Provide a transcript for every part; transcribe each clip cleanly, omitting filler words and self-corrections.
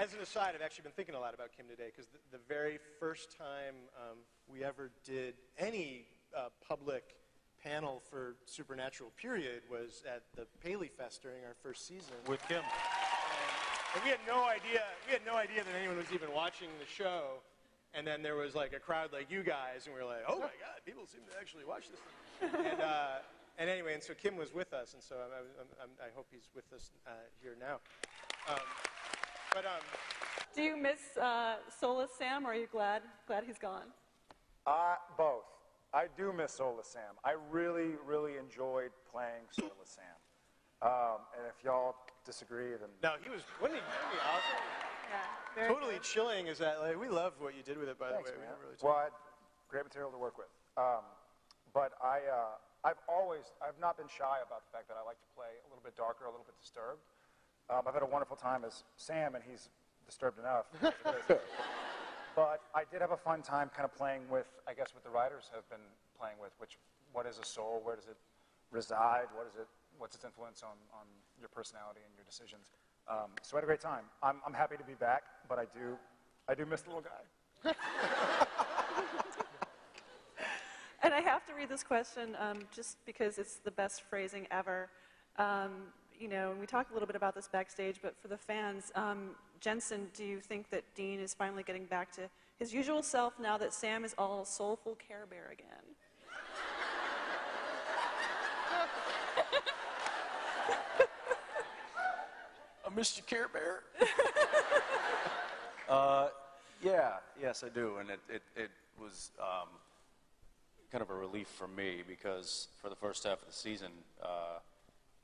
as an aside, I've actually been thinking a lot about Kim today, because the very first time we ever did any public panel for Supernatural, period, was at the Paley Fest during our first season. With Kim. And we had no idea that anyone was even watching the show. And then there was like a crowd like you guys, and we were like, oh my God, people seem to actually watch this thing. And anyway, and so Kim was with us, and so I hope he's with us here now. Do you miss Soulless Sam, or are you glad he's gone? Both. I do miss Soulless Sam. I really, really enjoyed playing Soulless Sam. And if y'all disagree, then... No, wasn't he awesome? Yeah, totally good. Chilling is that, like, we loved what you did with it, by Thanks, the way. Man. Really well, I had great material to work with. But I've not been shy about the fact that I like to play a little bit darker, a little bit disturbed. I've had a wonderful time as Sam, and he's disturbed enough. But I did have a fun time kind of playing with, I guess, what the writers have been playing with, what is a soul, where does it reside, what's its influence on your personality and your decisions. So I had a great time. I'm happy to be back, but I do miss the little guy. And I have to read this question just because it's the best phrasing ever. You know, and we talked a little bit about this backstage, but for the fans, Jensen, do you think that Dean is finally getting back to his usual self now that Sam is all soulful Care Bear again? I missed you, Care Bear. Yes, I do, and it was kind of a relief for me, because for the first half of the season,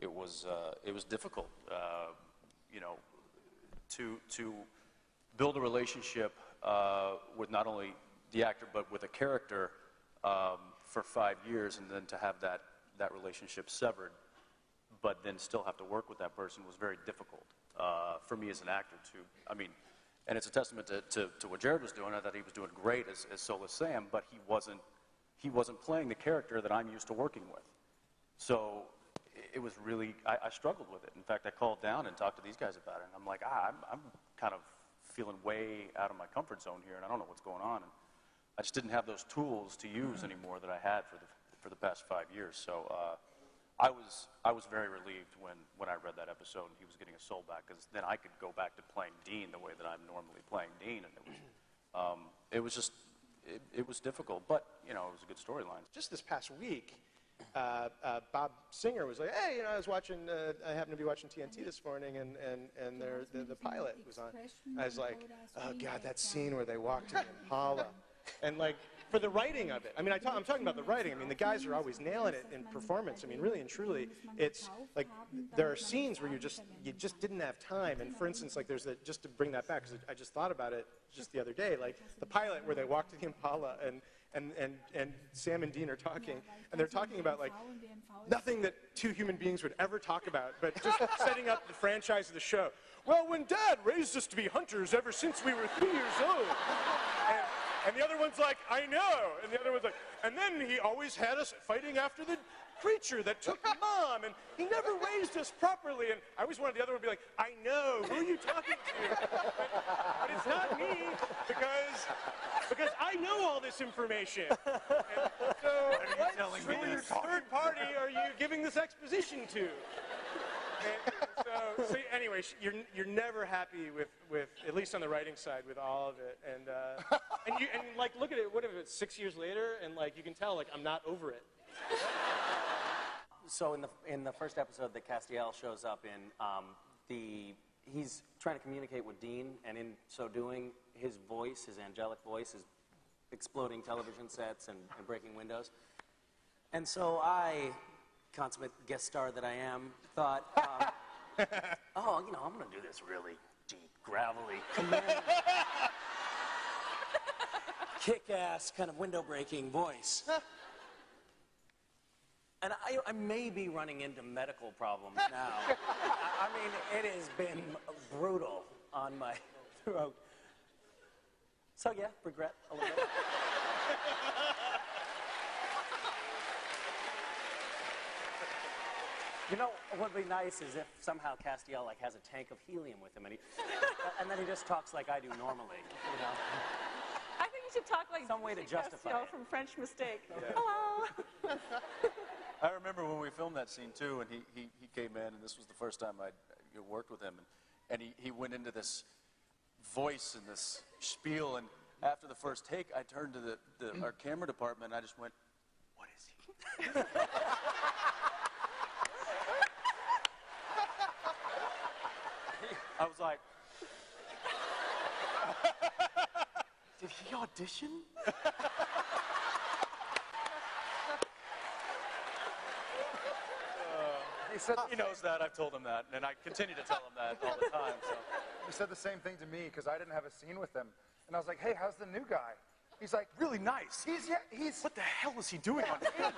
it was difficult, you know, to build a relationship with not only the actor but with a character for 5 years, and then to have that relationship severed, but then still have to work with that person was very difficult for me as an actor too. I mean, and it's a testament to what Jared was doing. I thought he was doing great as Soulless Sam, but he wasn't playing the character that I'm used to working with. So it was really, I struggled with it. In fact, I called down and talked to these guys about it, and I'm like, I'm kind of feeling way out of my comfort zone here, and I don't know what's going on. And I just didn't have those tools to use anymore that I had for the past 5 years. So I was very relieved when I read that episode and he was getting a soul back, because then I could go back to playing Dean the way that I'm normally playing Dean, and it was difficult, but you know, it was a good storyline. Just this past week, Bob Singer was like, hey, you know, I happened to be watching TNT this morning, and the pilot was on. I was like, oh God, that scene where they walk to the Impala. And like, for the writing of it, I mean, I'm talking about the writing. I mean, the guys are always nailing it in performance. I mean, really and truly, it's like, there are scenes where you just didn't have time. And for instance, like just to bring that back, because I just thought about it just the other day, like the pilot where they walk to the Impala and Sam and Dean are talking, and they're talking about like nothing that two human beings would ever talk about, but just setting up the franchise of the show. Well, when Dad raised us to be hunters ever since we were 3 years old. And the other one's like, I know. And the other one's like, and then he always had us fighting after the creature that took Mom, and he never raised us properly. And I always wanted the other one to be like, I know, who are you talking to? But it's not me, because I know all this information. And so what third party are you giving this exposition to? So anyway, you're never happy with at least on the writing side, with all of it, and like look at it. What if it's 6 years later, and like you can tell, like I'm not over it. So in the first episode that Castiel shows up in, he's trying to communicate with Dean, and in so doing, his voice, his angelic voice, is exploding television sets and breaking windows. And so I, consummate guest star that I am, thought, oh, you know, I'm going to do this really deep, gravelly, kick-ass kind of window-breaking voice. And I may be running into medical problems now. I mean, it has been brutal on my throat. So yeah, regret a little bit. You know, what would be nice is if somehow Castiel like has a tank of helium with him, and then he just talks like I do normally. You know. I think you should talk like Some way to justify Castiel it. from French Mistake. Hello. I remember when we filmed that scene too, and he came in, and this was the first time I'd worked with him, and he went into this voice and this spiel, and after the first take, I turned to our camera department, and I just went, "What is he?" I was like, "Did he audition?" He knows that. I've told him that, and I continue to tell him that all the time. So. He said the same thing to me because I didn't have a scene with him, and I was like, "Hey, how's the new guy?" He's like, Really nice. He's What the hell is he doing on camera?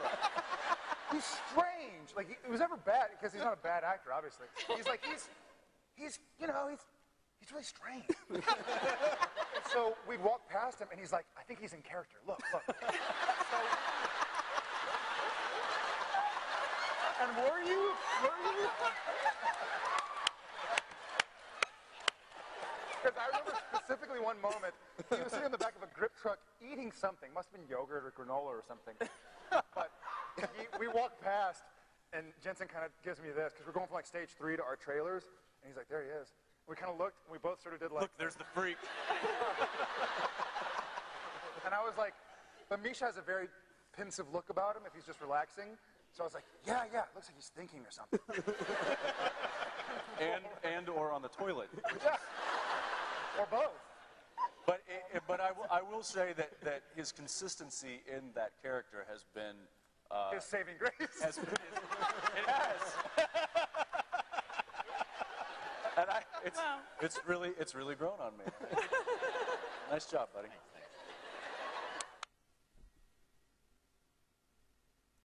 he's strange. Like it was never bad because he's not a bad actor, obviously. He's like he's really strange. And so we'd walk past him, and he's like, "I think he's in character. Look." So, and were you? Because I remember specifically one moment, he was sitting in the back of a grip truck eating something. Must have been yogurt or granola or something. But we walked past, and Jensen kind of gives me this, because we're going from like stage 3 to our trailers, and he's like, "There he is." We kind of looked, and we both sort of did like... Look, there's the freak. And I was like, but Misha has a very pensive look about him if he's just relaxing. So I was like, yeah, looks like he's thinking or something. or on the toilet. Yeah. Or both. But I will say that his consistency in that character has been His saving grace. it has. And it's really grown on me. Nice job, buddy.